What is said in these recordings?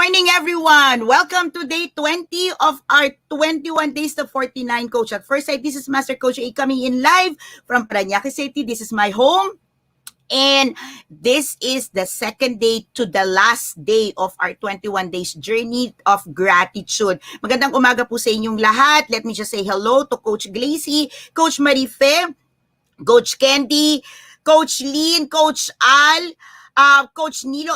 morning, everyone. Welcome to day 20 of our 21 Days to 49 Coach. At first sight, this is Master Coach A coming in live from Parañaque City. This is my home. And this is the second day to the last day of our 21 days journey of gratitude. Magandang umaga po sa inyong lahat. Let me just say hello to Coach Glacy, Coach Marife, Coach Candy, Coach Lynn, Coach Al, Coach Nilo,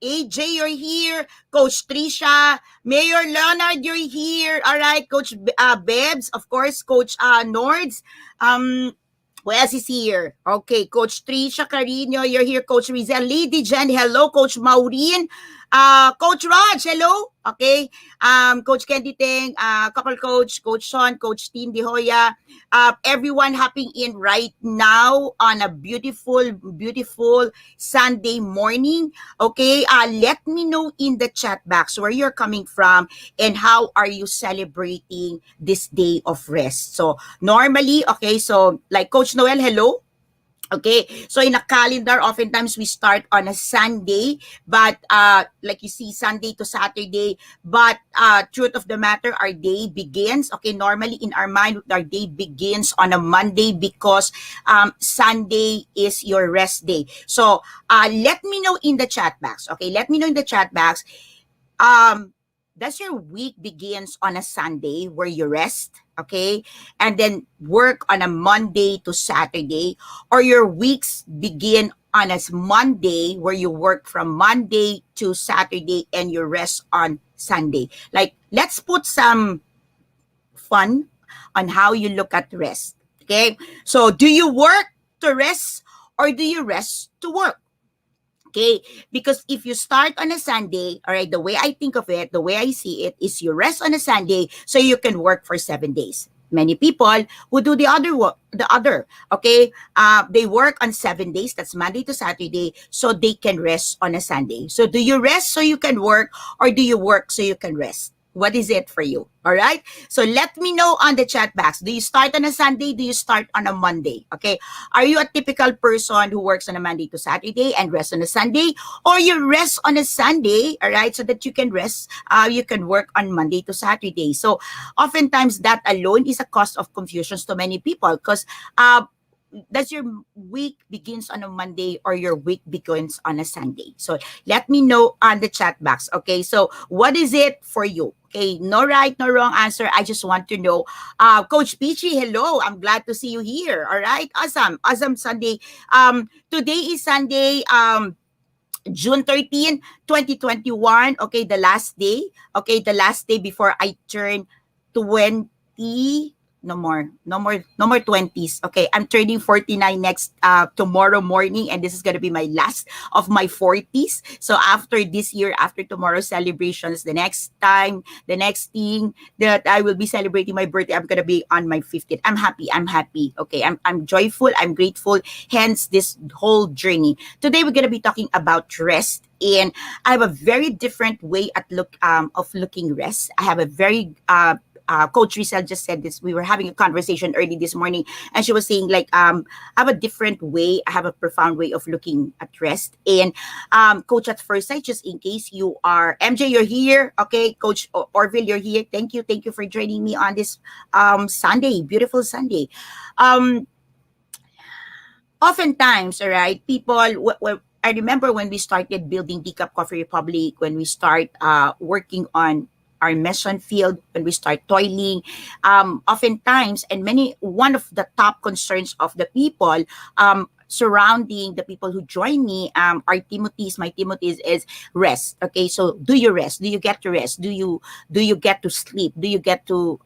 AJ, you're here. Coach Trisha, Mayor Leonard, you're here. All right, Coach Bebs, of course, Coach Nords. Who else is here? Okay, Coach Trisha Carino, you're here. Coach Rizel, Lady Jen, hello. Coach Maureen, Coach Raj, hello. Okay, Coach Candy Teng, Couple Coach, Coach Sean, Coach Team De Hoya, everyone hopping in right now on a beautiful Sunday morning. Okay, let me know in the chat box where you're coming from and how are you celebrating this day of rest. So normally, okay, so like Coach Noel, hello. Okay, so in a calendar, oftentimes we start on a Sunday, but like you see, Sunday to Saturday, but truth of the matter, our day begins, okay, normally in our mind, our day begins on a Monday because Sunday is your rest day. So let me know in the chat box, okay, let me know in the chat box, does your week begins on a Sunday where you rest, okay, and then work on a Monday to Saturday, or your weeks begin on a Monday where you work from Monday to Saturday and you rest on Sunday? Like, let's put some fun on how you look at rest, okay? So do you work to rest or do you rest to work? Okay, because if you start on a Sunday, all right, the way I think of it, the way I see it is you rest on a Sunday so you can work for 7 days. Many people who do the other, okay, they work on 7 days, that's Monday to Saturday, so they can rest on a Sunday. So do you rest so you can work, or do you work so you can rest? What is it for you? All right. So let me know on the chat box. Do you start on a Sunday? Do you start on a Monday? Okay. Are you a typical person who works on a Monday to Saturday and rests on a Sunday? Or you rest on a Sunday, all right, so that you can rest, you can work on Monday to Saturday. So oftentimes that alone is a cause of confusion to many people because does your week begins on a Monday or your week begins on a Sunday? So let me know on the chat box. Okay, so what is it for you? Okay, no right, no wrong answer. I just want to know. Coach Peachy, hello. I'm glad to see you here. All right, awesome Sunday. Today is Sunday. June 13, 2021. Okay, the last day. Okay, the last day before I turn 20. No more 20s. Okay, I'm turning 49 next tomorrow morning, and this is gonna be my last of my 40s. So after this year, after tomorrow's celebrations, the next thing that I will be celebrating my birthday, I'm gonna be on my 50th. I'm happy. Okay, I'm joyful. I'm grateful. Hence this whole journey. Today we're gonna be talking about rest. And I have a very different way of looking rest. I have a very Coach Rizal just said this. We were having a conversation early this morning, and she was saying like, I have a different way. I have a profound way of looking at rest. And Coach, at first sight, just in case you are MJ, you're here. Okay, Coach Orville, you're here. Thank you for joining me on this Sunday, beautiful Sunday. Oftentimes, all right, people. I remember when we started building Decaf Coffee Republic, when we start working on our mission field, when we start toiling, oftentimes, and one of the top concerns of the people surrounding the people who join me, my Timothy's is rest. Okay, so do you rest? Do you get to rest? Do you get to sleep? Do you get to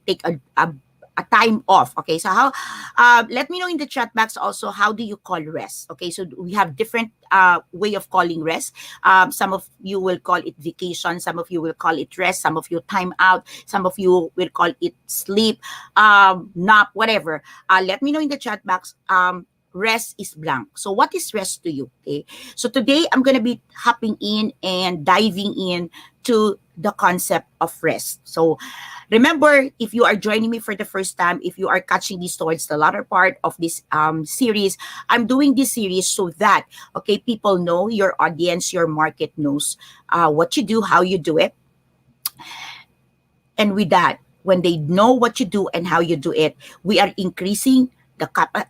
take a time off? Okay, so how let me know in the chat box also, how do you call rest? Okay, so we have different way of calling rest. Some of you will call it vacation, some of you will call it rest, some of you time out, some of you will call it sleep, nap, whatever. Let me know in the chat box. Rest is blank. So what is rest to you? Okay, so today I'm gonna be hopping in and diving in to the concept of rest. So remember, if you are joining me for the first time, if you are catching this towards the latter part of this series, I'm doing this series so that, okay, people know, your audience, your market knows what you do, how you do it. And with that, when they know what you do and how you do it, we are increasing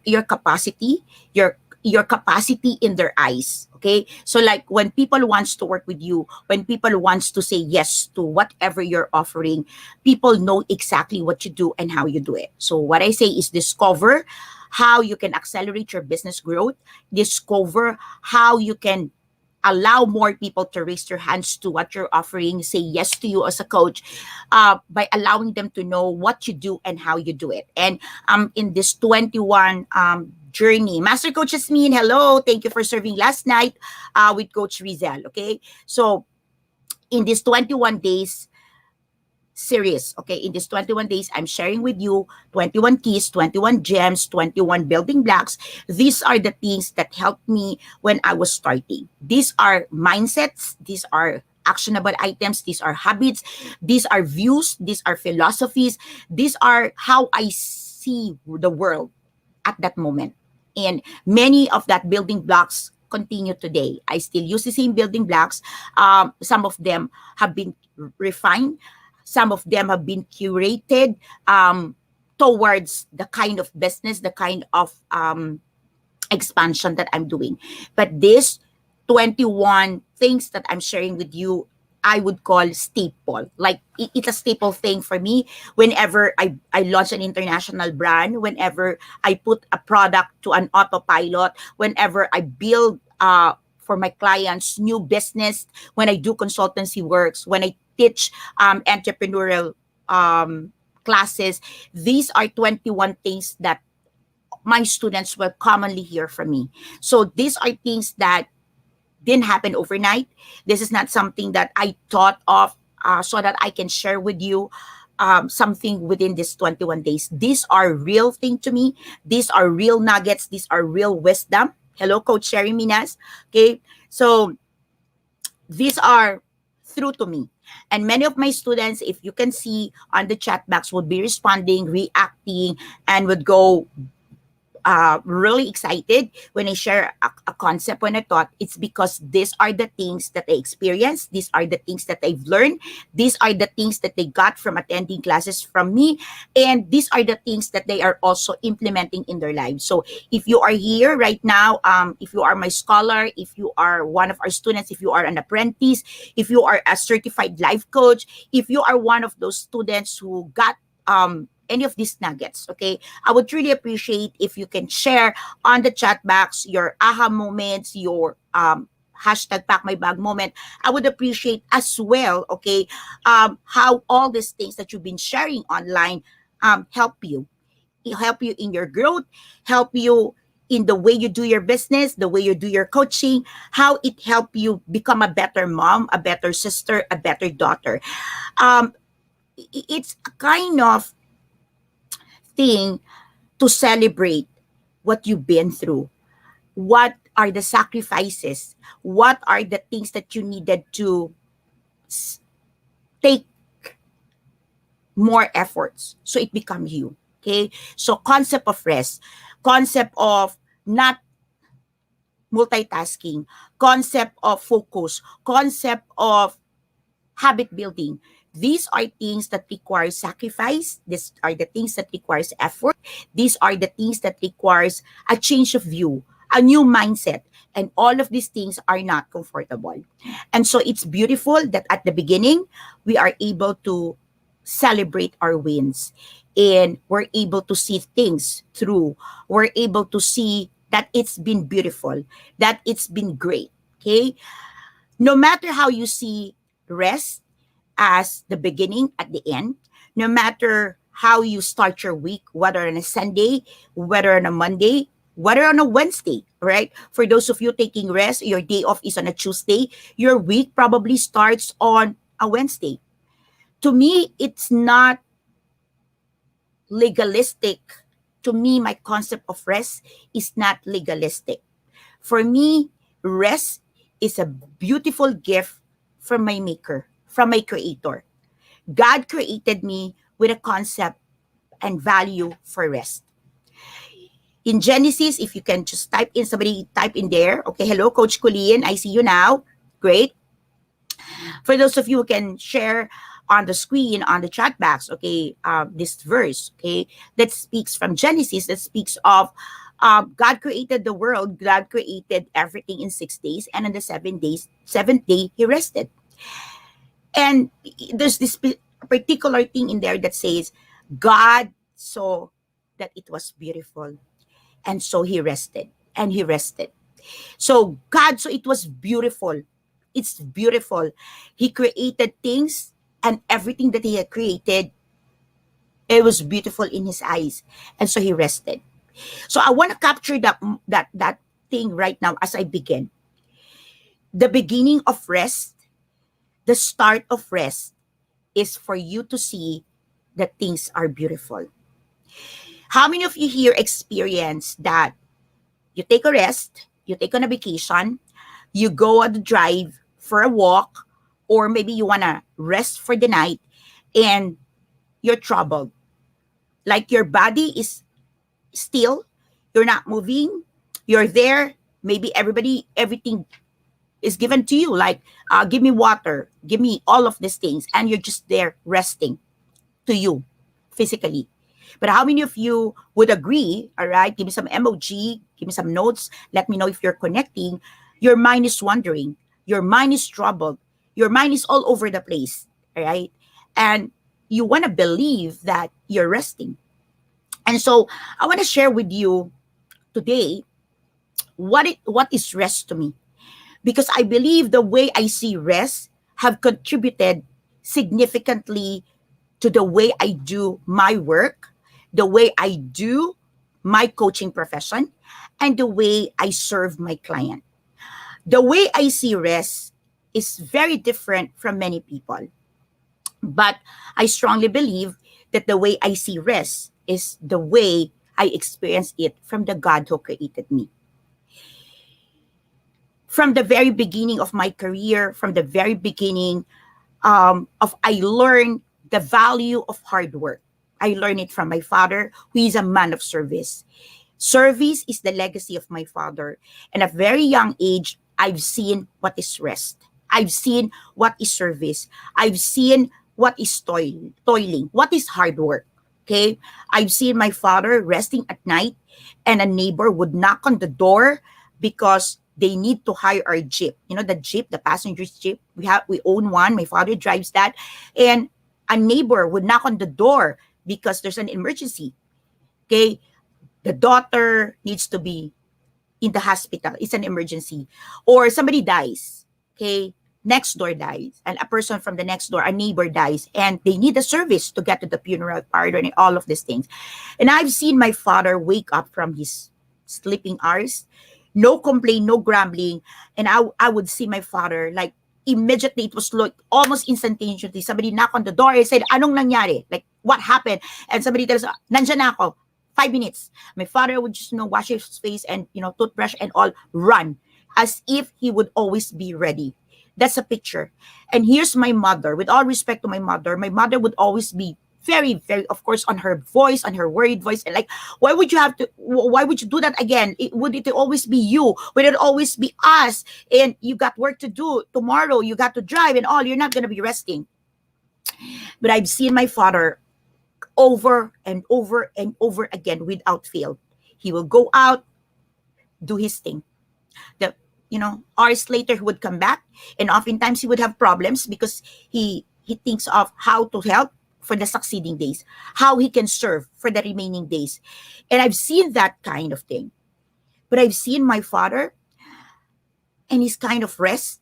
your capacity, your capacity in their eyes. Okay, so like when people wants to work with you, when people wants to say yes to whatever you're offering, people know exactly what you do and how you do it. So what I say is discover how you can accelerate your business growth, discover how you can allow more people to raise their hands to what you're offering, say yes to you as a coach, by allowing them to know what you do and how you do it. And in this 21 journey, Master Coach Jasmine, hello, thank you for serving last night with Coach Rizal. Okay, so in these 21 days, series. Okay, in these 21 days, I'm sharing with you 21 keys, 21 gems, 21 building blocks. These are the things that helped me when I was starting. These are mindsets, these are actionable items, these are habits, these are views, these are philosophies, these are how I see the world at that moment. And many of that building blocks continue today. I still use the same building blocks. Some of them have been refined. Some of them have been curated towards the kind of business, the kind of expansion that I'm doing. But this 21 things that I'm sharing with you, I would call staple. Like it's a staple thing for me whenever I launch an international brand, whenever I put a product to an autopilot, whenever I build for my clients new business, when I do consultancy works, when I teach entrepreneurial classes, these are 21 things that my students will commonly hear from me. So these are things that didn't happen overnight. This is not something that I thought of so that I can share with you something within this 21 days. These are real thing to me. These are real nuggets. These are real wisdom. Hello, Coach Sherry Minas. Okay, so these are through to me. And many of my students, if you can see on the chat box, would be responding, reacting, and would go really excited when I share a concept, when I thought it's because these are the things that I experienced, these are the things that I've learned, these are the things that they got from attending classes from me, and these are the things that they are also implementing in their lives. So if you are here right now, if you are my scholar, if you are one of our students, if you are an apprentice, if you are a certified life coach, if you are one of those students who got any of these nuggets, okay? I would really appreciate if you can share on the chat box your aha moments, your hashtag pack my bag moment. I would appreciate as well, okay, how all these things that you've been sharing online help you. Help you in your growth, help you in the way you do your business, the way you do your coaching, how it help you become a better mom, a better sister, a better daughter. Um, it's a kind of thing to celebrate what you've been through. What are the sacrifices? What are the things that you needed to take more efforts so it becomes you? Okay, so concept of rest, concept of not multitasking, concept of focus, concept of habit building. These are things that require sacrifice. These are the things that requires effort. These are the things that requires a change of view, a new mindset. And all of these things are not comfortable. And so it's beautiful that at the beginning, we are able to celebrate our wins and we're able to see things through. We're able to see that it's been beautiful, that it's been great. Okay. No matter how you see rest as the beginning at the end, no matter how you start your week, whether on a Sunday, whether on a Monday, whether on a Wednesday, right? For those of you taking rest, your day off is on a Tuesday, your week probably starts on a Wednesday. To me, it's not legalistic. To me, my concept of rest is not legalistic. For me, rest is a beautiful gift from my maker, from my creator. God created me with a concept and value for rest. In Genesis, if you can just type in, somebody type in there. Okay, hello, Coach Colleen. I see you now. Great. For those of you who can share on the screen, on the chat box, okay, this verse, okay, that speaks from Genesis, that speaks of God created the world, God created everything in 6 days, and on the 7 days, seventh day, He rested. And there's this particular thing in there that says, God saw that it was beautiful, and so He rested, and He rested. So God, so it was beautiful. It's beautiful. He created things, and everything that He had created, it was beautiful in His eyes. And so He rested. So I want to capture that thing right now as I begin. The beginning of rest, the start of rest is for you to see that things are beautiful. How many of you here experience that you take a rest, you take on a vacation, you go on the drive for a walk, or maybe you want to rest for the night, and you're troubled. Like your body is still, you're not moving, you're there. Maybe everything is given to you. Like, give me water, give me all of these things, and you're just there resting to you physically. But how many of you would agree? All right, give me some emoji, give me some notes. Let me know if you're connecting. Your mind is wandering. Your mind is troubled. Your mind is all over the place. All right, and you want to believe that you're resting. And so I want to share with you today what is rest to me, because I believe the way I see rest have contributed significantly to the way I do my work, the way I do my coaching profession, and the way I serve my client. The way I see rest is very different from many people, but I strongly believe that the way I see rest is the way I experience it from the God who created me. From the very beginning of my career, from the very beginning of I learned the value of hard work. I learned it from my father, who is a man of service. Service is the legacy of my father. And at a very young age, I've seen what is rest. I've seen what is service. I've seen what is toiling, what is hard work. Okay? I've seen my father resting at night, and a neighbor would knock on the door because they need to hire our jeep. You know, the jeep, the passenger's jeep. We own one. My father drives that. And a neighbor would knock on the door because there's an emergency. Okay? The daughter needs to be in the hospital. It's an emergency. Or somebody dies. Okay? Next door dies. And a person from the next door, a neighbor dies. And they need a service to get to the funeral parlor and all of these things. And I've seen my father wake up from his sleeping hours. No complaint, no grumbling. And I would see my father, like, immediately, it was like almost instantaneously. Somebody knocked on the door and said, anong nangyari? Like, what happened? And somebody tells, nandyan na ako. 5 minutes. My father would just, wash his face and, toothbrush and all, run. As if he would always be ready. That's a picture. And here's my mother. With all respect to my mother would always be very, very, of course, on her voice, on her worried voice. And like, why would you do that again? Would it always be you? Would it always be us? And you got work to do tomorrow. You got to drive and all. You're not going to be resting. But I've seen my father over and over and over again without fail. He will go out, do his thing. Hours later, he would come back. And oftentimes, he would have problems because he thinks of how to help for the succeeding days, how he can serve for the remaining days. And I've seen that kind of thing. But I've seen my father, and his kind of rest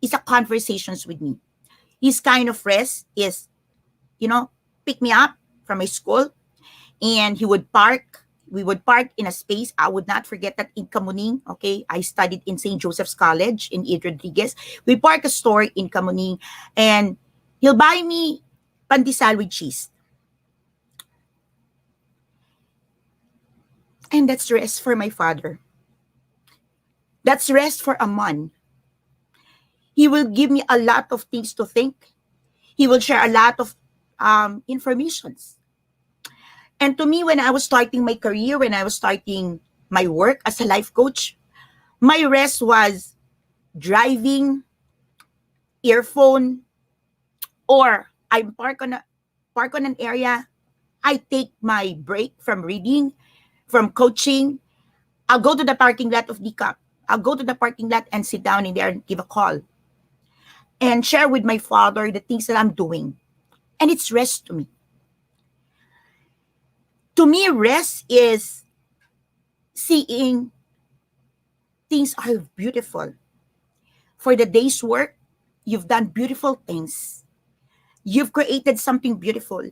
is a conversations with me. His kind of rest is, pick me up from my school, and we would park in a space. I would not forget that in Kamuning, okay? I studied in St. Joseph's College in Ed Rodriguez. We park a store in Kamuning, and he'll buy me pandesal with cheese. And that's rest for my father. That's rest for a man. He will give me a lot of things to think. He will share a lot of informations. And to me, when I was starting my career, when I was starting my work as a life coach, my rest was driving, earphone, or I'm park on an area. I take my break from reading, from coaching. I'll go to the parking lot of DCAP. I'll go to the parking lot and sit down in there and give a call and share with my father the things that I'm doing. And it's rest to me. To me, rest is seeing things are beautiful. For the day's work, you've done beautiful things. You've created something beautiful.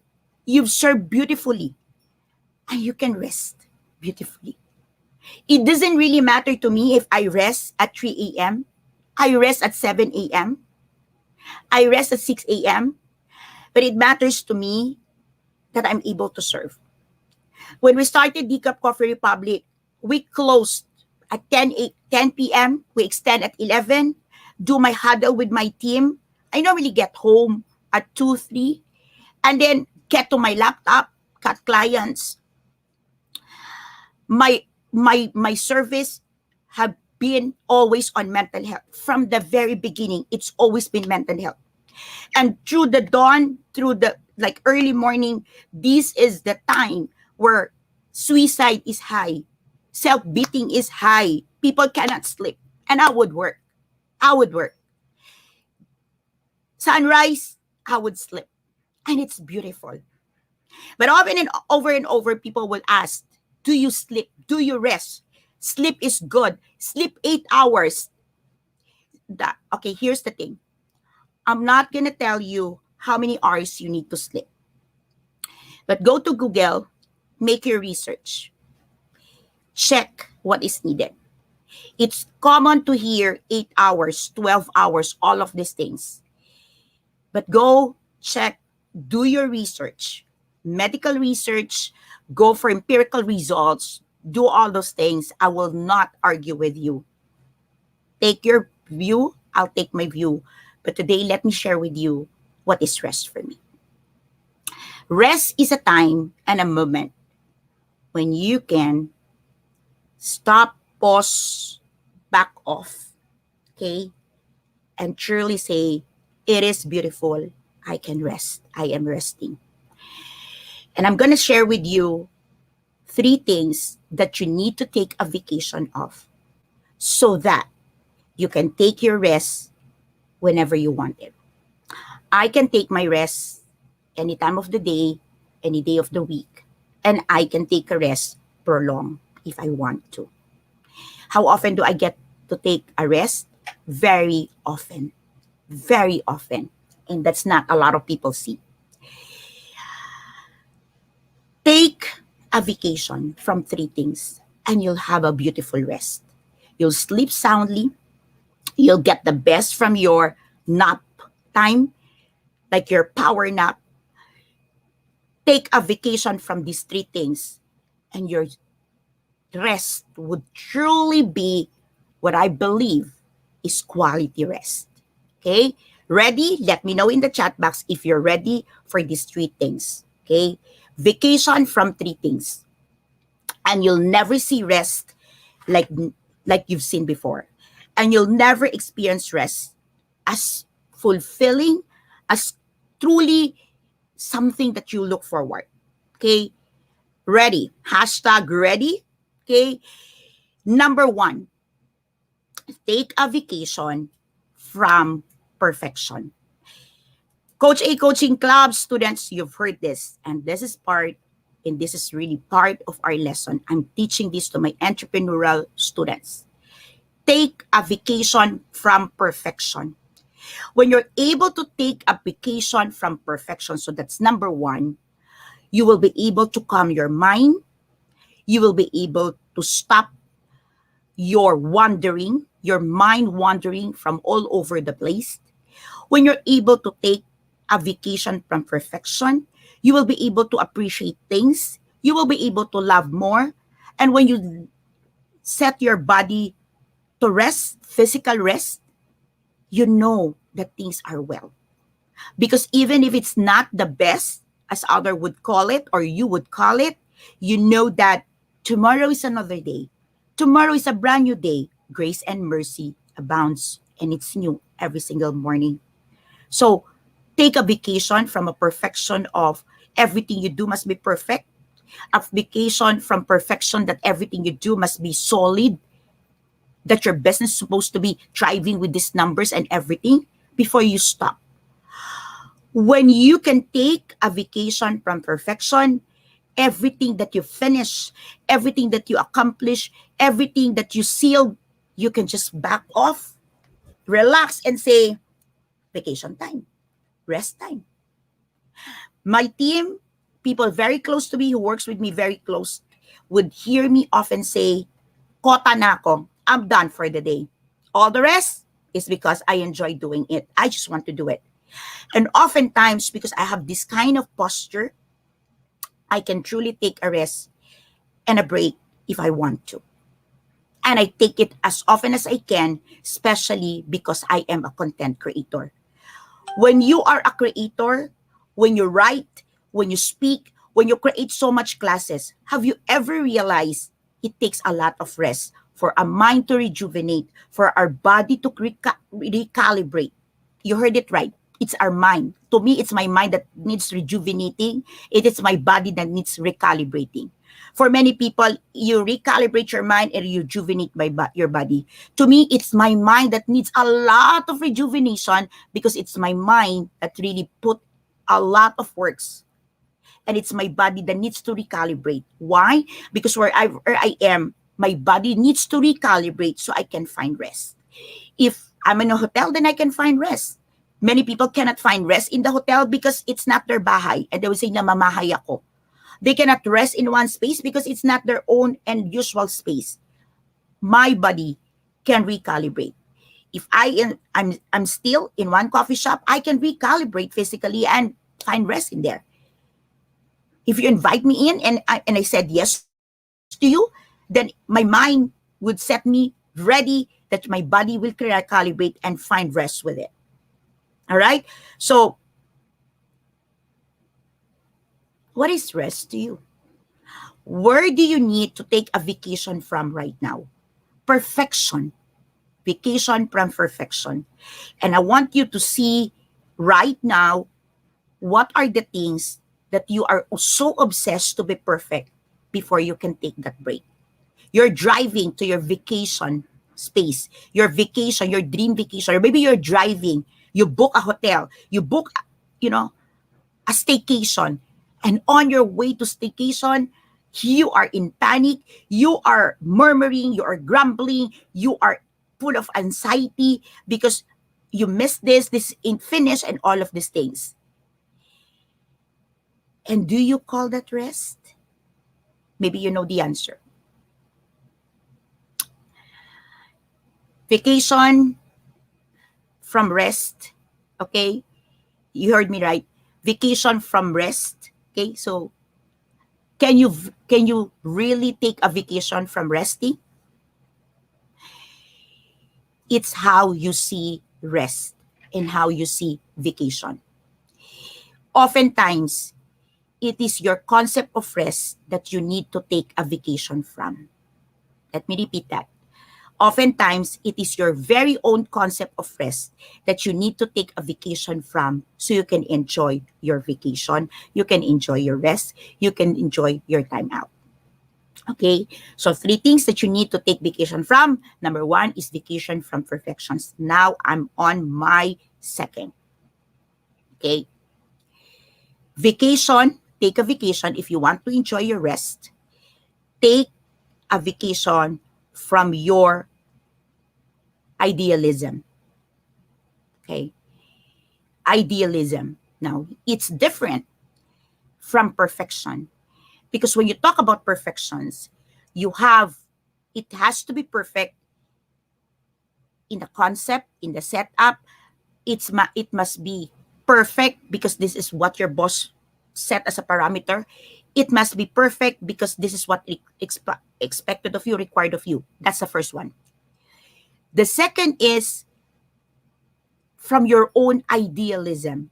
You've served beautifully. And you can rest beautifully. It doesn't really matter to me if I rest at 3 a.m., I rest at 7 a.m., I rest at 6 a.m., but it matters to me that I'm able to serve. When we started Decaf Coffee Republic, we closed at 10 p.m. We extend at 11, do my huddle with my team. I normally get home at 2, 3, and then get to my laptop, cut clients. My service have been always on mental health. From the very beginning, it's always been mental health. And through the dawn, through the like early morning, this is the time where suicide is high, self-beating is high, people cannot sleep. And I would work. I would work. Sunrise, I would sleep. And it's beautiful. But often and over, people will ask, do you sleep? Do you rest? Sleep is good. Sleep 8 hours. Okay, here's the thing. I'm not going to tell you how many hours you need to sleep. But go to Google, make your research. Check what is needed. It's common to hear 8 hours, 12 hours, all of these things. But go check, do your research, medical research, go for empirical results, do all those things. I will not argue with you. Take your view, I'll take my view. But today, let me share with you what is rest for me. Rest is a time and a moment when you can stop, pause, back off, okay? And truly say, it is beautiful. I can rest. I am resting. And I'm going to share with you 3 things that you need to take a vacation of so that you can take your rest whenever you want it. I can take my rest any time of the day, any day of the week, and I can take a rest prolong if I want to. How often do I get to take a rest? Very often. Very often. And that's not a lot of people see. Take a vacation from 3 things and you'll have a beautiful rest. You'll sleep soundly. You'll get the best from your nap time, like your power nap. Take a vacation from these 3 things and your rest would truly be what I believe is quality rest. Okay? Ready? Let me know in the chat box if you're ready for these 3 things. Okay? Vacation from 3 things. And you'll never see rest like you've seen before. And you'll never experience rest as fulfilling, as truly something that you look forward. Okay? Ready. Hashtag ready. Okay? Number 1, take a vacation from perfection. Coach A Coaching Club students, you've heard this, and this is really part of our lesson. I'm teaching this to my entrepreneurial students. Take a vacation from perfection. When you're able to take a vacation from perfection, so that's number 1, you will be able to calm your mind. You will be able to stop your mind wandering from all over the place. When you're able to take a vacation from perfection, you will be able to appreciate things. You will be able to love more. And when you set your body to rest, physical rest, you know that things are well. Because even if it's not the best, as other would call it or you would call it, you know that tomorrow is another day. Tomorrow is a brand new day. Grace and mercy abounds and it's new every single morning. So take a vacation from a perfection of everything you do must be perfect, a vacation from perfection that everything you do must be solid, that your business is supposed to be thriving with these numbers and everything before you stop. When you can take a vacation from perfection, everything that you finish, everything that you accomplish, everything that you seal, you can just back off, relax, and say, vacation time, rest time. My team, people very close to me who works with me very close, would hear me often say, kota na ako, I'm done for the day. All the rest is because I enjoy doing it. I just want to do it. And oftentimes, because I have this kind of posture, I can truly take a rest and a break if I want to. And I take it as often as I can, especially because I am a content creator. When you are a creator, when you write, when you speak, when you create so much classes, have you ever realized it takes a lot of rest for a mind to rejuvenate, for our body to recalibrate? You heard it right. It's our mind. To me, it's my mind that needs rejuvenating. It is my body that needs recalibrating. For many people, you recalibrate your mind and rejuvenate your body. To me, it's my mind that needs a lot of rejuvenation because it's my mind that really put a lot of works. And it's my body that needs to recalibrate. Why? Because where I am, my body needs to recalibrate so I can find rest. If I'm in a hotel, then I can find rest. Many people cannot find rest in the hotel because it's not their bahay. And they will say, namamahay ako. They cannot rest in one space because it's not their own and usual space. My body can recalibrate. If I'm still in one coffee shop, I can recalibrate physically and find rest in there. If you invite me in and I said yes to you, then my mind would set me ready that my body will recalibrate and find rest with it. All right? So, what is rest to you? Where do you need to take a vacation from right now? Perfection. Vacation from perfection. And I want you to see right now what are the things that you are so obsessed to be perfect before you can take that break. You're driving to your vacation space, your vacation, your dream vacation, or maybe you're driving, you book a hotel, you book, you know, a staycation, and on your way to staycation, you are in panic, you are murmuring, you are grumbling, you are full of anxiety because you missed this ain't finished, and all of these things. And do you call that rest? Maybe you know the answer. Vacation from rest, okay? You heard me right. Vacation from rest, okay? So can you really take a vacation from resting? It's how you see rest and how you see vacation. Oftentimes, it is your concept of rest that you need to take a vacation from. Let me repeat that. Oftentimes, it is your very own concept of rest that you need to take a vacation from so you can enjoy your vacation, you can enjoy your rest, you can enjoy your time out. Okay, so 3 things that you need to take vacation from. Number 1 is vacation from perfections. Now I'm on my second. Okay, vacation, take a vacation if you want to enjoy your rest. Take a vacation from your idealism. Okay, idealism. Now, it's different from perfection because when you talk about perfections, it has to be perfect in the concept, in the setup. It must be perfect because this is what your boss set as a parameter. It must be perfect because this is what expected of you, required of you. That's the first one. The second is from your own idealism.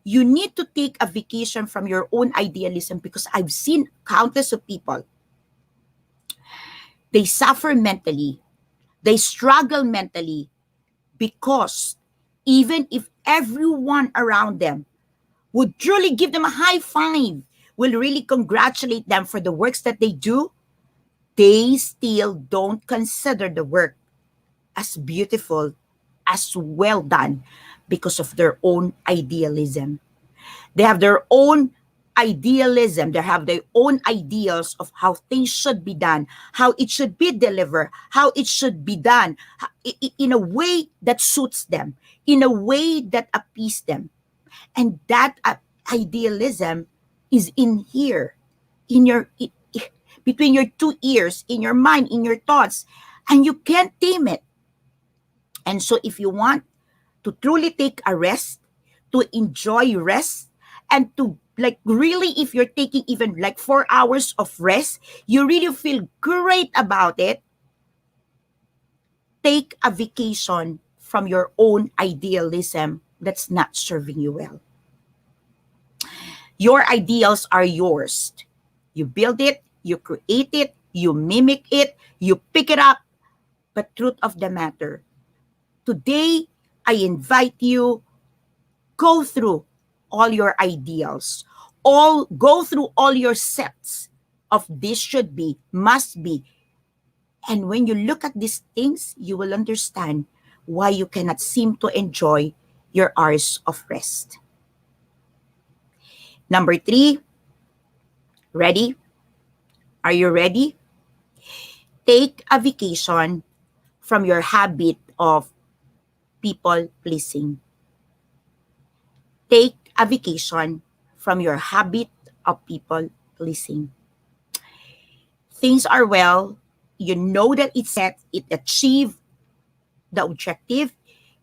You need to take a vacation from your own idealism, because I've seen countless of people. They suffer mentally, they struggle mentally, because even if everyone around them would truly give them a high five, will really congratulate them for the works that they do, they still don't consider the work as beautiful, as well done, because of their own idealism. They have their own idealism. They have their own ideals of how things should be done, how it should be delivered, how it should be done in a way that suits them, in a way that appease them. And that idealism is in here, in your, between your two ears, in your mind, in your thoughts, and you can't tame it. And so, if you want to truly take a rest, to enjoy rest, and to, like, really, if you're taking even like 4 hours of rest, you really feel great about it, take a vacation from your own idealism that's not serving you well. Your ideals are yours. You build it, you create it, you mimic it, you pick it up. But truth of the matter, today I invite you, go through all your ideals, all go through all your sets of this should be, must be. And when you look at these things, you will understand why you cannot seem to enjoy your hours of rest. Number 3, ready? Are you ready? Take a vacation from your habit of people pleasing. Take a vacation from your habit of people pleasing. Things are well, you know that it's set, it achieved the objective,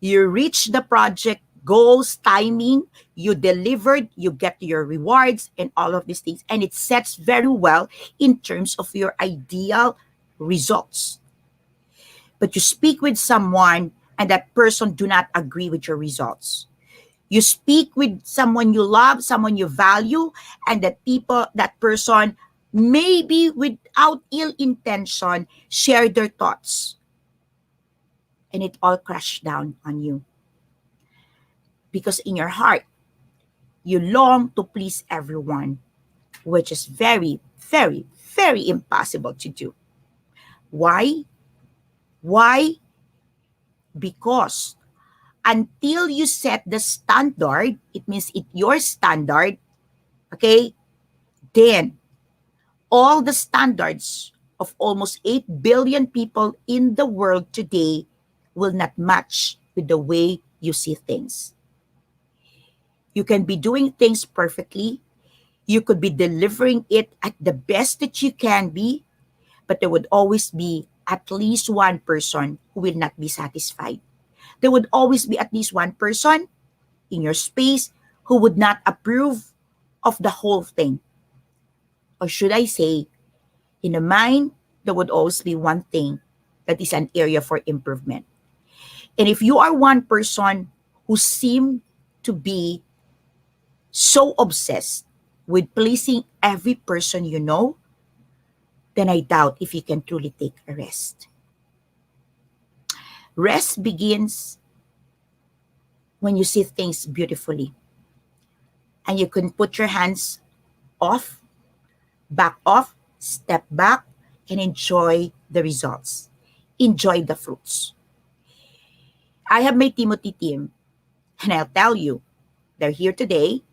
you reach the project goals, timing, you delivered, you get your rewards, and all of these things. And it sets very well in terms of your ideal results. But you speak with someone and that person do not agree with your results. You speak with someone you love, someone you value, and that person, maybe without ill intention, share their thoughts. And it all crashed down on you. Because in your heart, you long to please everyone, which is very, very, very impossible to do. Why? Why? Because until you set the standard, it means it your standard, okay? Then all the standards of almost 8 billion people in the world today will not match with the way you see things. You can be doing things perfectly. You could be delivering it at the best that you can be, but there would always be at least one person who will not be satisfied. There would always be at least one person in your space who would not approve of the whole thing. Or should I say, in the mind, there would always be one thing that is an area for improvement. And if you are one person who seem to be so obsessed with pleasing every person you know, then I doubt if you can truly take a rest. Rest begins when you see things beautifully and you can put your hands off, back off, step back, and enjoy the results. Enjoy the fruits. I have my Timothy team, and I'll tell you, they're here today.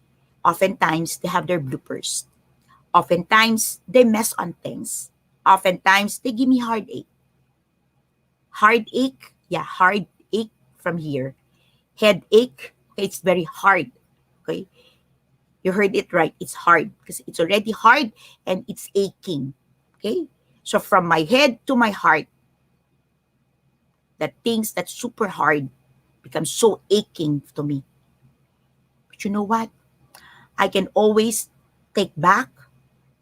Oftentimes, they have their bloopers. Oftentimes, they mess on things. Oftentimes, they give me heartache. Heartache, yeah, heartache from here. Headache, okay, it's very hard. Okay, you heard it right. It's hard because it's already hard and it's aching. Okay, so from my head to my heart, the things that's super hard become so aching to me. But you know what? I can always take back,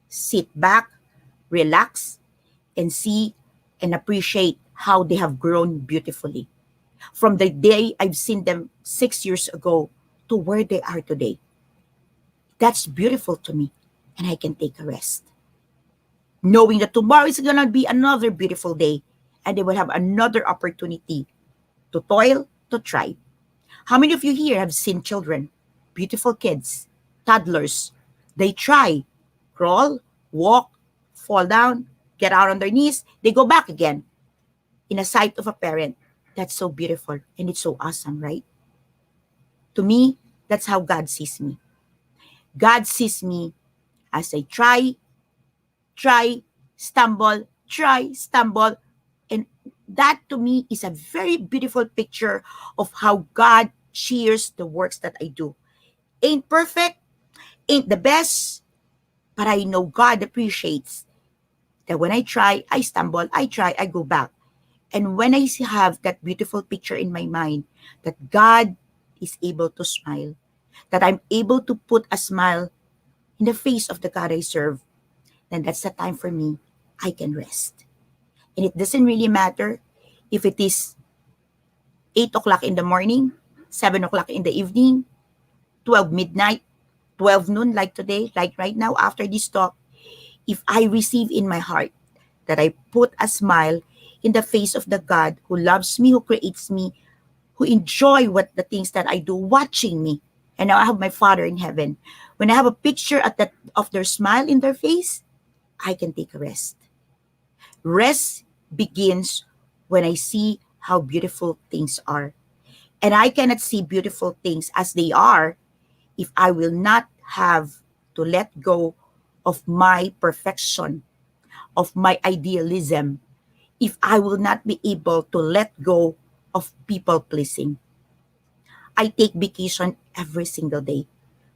sit back, relax, and see and appreciate how they have grown beautifully. From the day I've seen them 6 years ago to where they are today. That's beautiful to me. And I can take a rest. Knowing that tomorrow is going to be another beautiful day and they will have another opportunity to toil, to try. How many of you here have seen children, beautiful kids, toddlers? They try, crawl, walk, fall down, get out on their knees, they go back again in a sight of a parent. That's so beautiful and it's so awesome, right? To me, that's how God sees me. God sees me as I try, stumble. And that to me is a very beautiful picture of how God cheers the works that I do. Ain't perfect, ain't the best, but I know God appreciates that when I try, I stumble, I try, I go back. And when I have that beautiful picture in my mind that God is able to smile, that I'm able to put a smile in the face of the God I serve, then that's the time for me. I can rest. And it doesn't really matter if it is 8 o'clock in the morning, 7 o'clock in the evening, 12 midnight, 12 noon, like today, like right now after this talk. If I receive in my heart that I put a smile in the face of the God who loves me, who creates me, who enjoy what the things that I do, watching me. And now I have my Father in heaven. When I have a picture at that of their smile in their face, I can take a rest. Rest begins when I see how beautiful things are. And I cannot see beautiful things as they are if I will not have to let go of my perfection, of my idealism, if I will not be able to let go of people pleasing. I take vacation every single day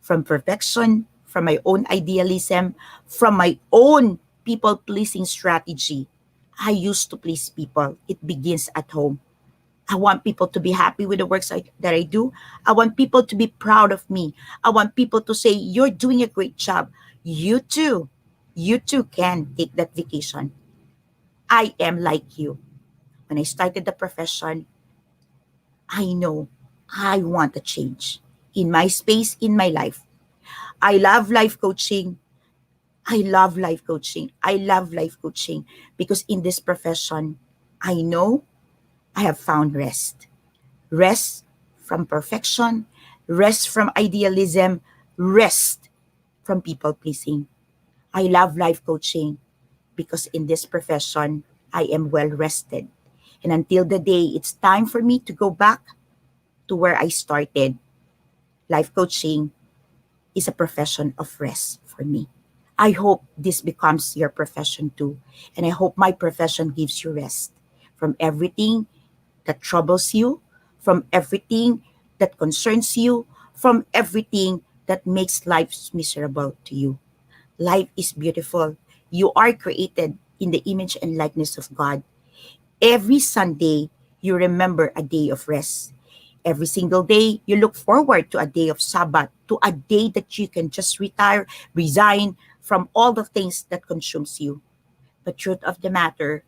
from perfection, from my own idealism, from my own people pleasing strategy. I used to please people. It begins at home. I want people to be happy with the works that I do. I want people to be proud of me. I want people to say, you're doing a great job. You too can take that vacation. I am like you. When I started the profession, I know I want a change in my space, in my life. I love life coaching. I love life coaching. I love life coaching because in this profession, I know I have found rest. Rest from perfection, rest from idealism, rest from people pleasing. I love life coaching because in this profession, I am well rested. And until the day it's time for me to go back to where I started, life coaching is a profession of rest for me. I hope this becomes your profession too. And I hope my profession gives you rest from everything that troubles you, from everything that concerns you, from everything that makes life miserable to you. Life is beautiful. You are created in the image and likeness of God. Every Sunday, you remember a day of rest. Every single day, you look forward to a day of Sabbath, to a day that you can just retire, resign from all the things that consumes you. But truth of the matter,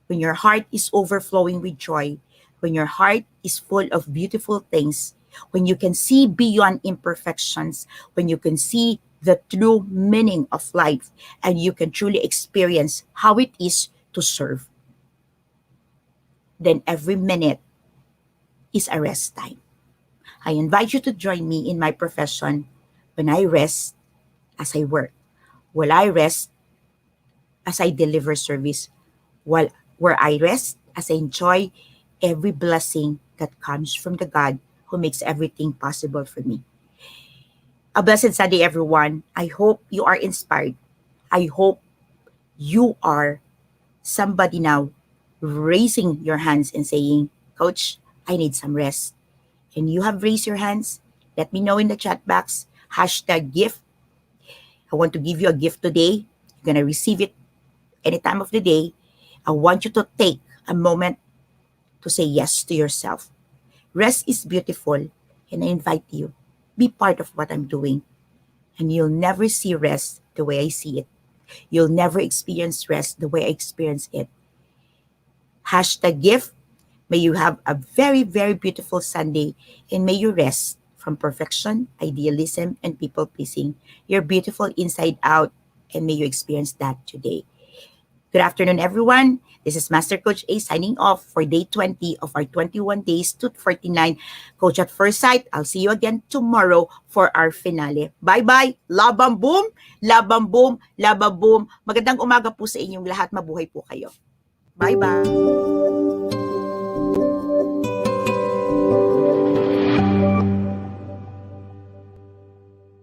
when your heart is overflowing with joy, when your heart is full of beautiful things, when you can see beyond imperfections, when you can see the true meaning of life, and you can truly experience how it is to serve, then every minute is a rest time. I invite you to join me in my profession when I rest as I work, while I rest as I deliver service, while where I rest as I enjoy every blessing that comes from the God who makes everything possible for me. A blessed Sunday, everyone. I hope you are inspired. I hope you are somebody now raising your hands and saying, Coach, I need some rest. And you have raised your hands. Let me know in the chat box. Hashtag gift. I want to give you a gift today. You're going to receive it any time of the day. I want you to take a moment to say yes to yourself. Rest is beautiful, and I invite you, be part of what I'm doing. And you'll never see rest the way I see it. You'll never experience rest the way I experience it. Hashtag gift. May you have a very, very beautiful Sunday and may you rest from perfection, idealism, and people pleasing. You're beautiful inside out, and may you experience that today. Good afternoon, everyone. This is Master Coach A signing off for day 20 of our 21 days to 49 Coach at First Sight. I'll see you again tomorrow for our finale. Bye-bye. Labang boom, labang boom, labang boom. Magandang umaga po sa inyong lahat. Mabuhay po kayo. Bye-bye.